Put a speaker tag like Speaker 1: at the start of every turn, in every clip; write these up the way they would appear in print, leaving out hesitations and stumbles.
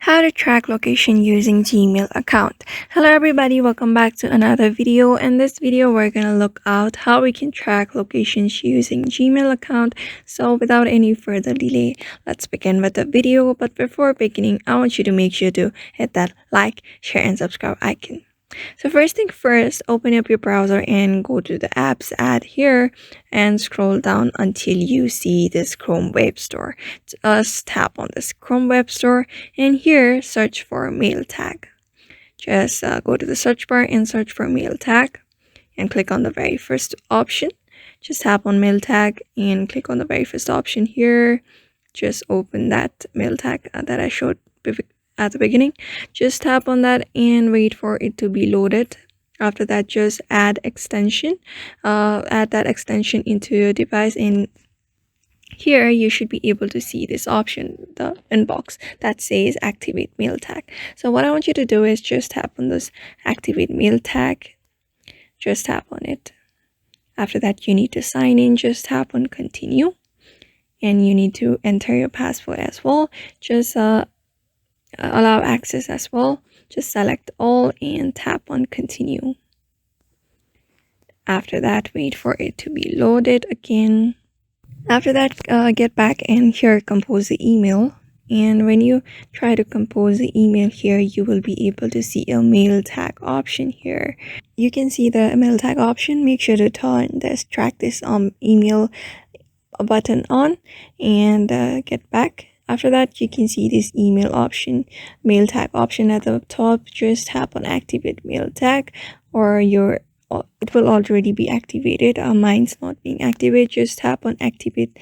Speaker 1: How to track location using Gmail account. Hello everybody, welcome back to another video. In this video we're gonna look at how we can track locations using Gmail account. So without any further delay, let's begin with the video. But before beginning, I want you to make sure to hit that like, share and subscribe icon. So first thing first, open up your browser and go to the apps ad here and scroll down until you see this Chrome Web Store. Just tap on this Chrome Web Store and here search for mail tag. Just go to the search bar and search for mail tag and click on the very first option. Just tap on mail tag and click on the very first option here. Just open that mail tag that I showed at the beginning. Just tap on that and wait for it to be loaded. After that, just add that extension into your device, and here you should be able to see this option, the inbox that says activate mail tag. So what I want you to do is just tap on this activate mail tag. Just tap on it. After that, you need to sign in. Just tap on continue, and you need to enter your password as well. Just allow access as well. Just select all and tap on continue. After that, wait for it to be loaded again. After that, get back and here compose the email, and when you try to compose the email here, you will be able to see a mail tag option here. You can see the mail tag option. Make sure to turn this track this email button on and get back. After that, you can see this email option, mail tag option at the top. Just tap on activate mail tag, or it will already be activated. Mine's not being activated. Just tap on activate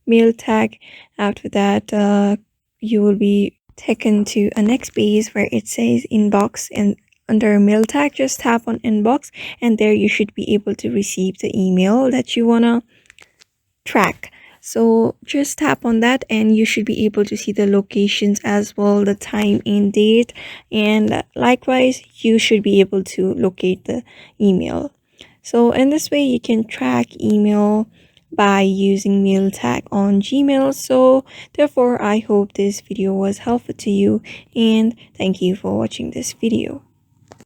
Speaker 1: mail tag. After that, you will be taken to a next page where it says inbox, and under mail tag, just tap on inbox, and there you should be able to receive the email that you wanna track. So just tap on that and you should be able to see the locations as well, the time and date, and likewise you should be able to locate the email. So in this way you can track email by using mail tag on Gmail. So therefore I hope this video was helpful to you, and thank you for watching this video.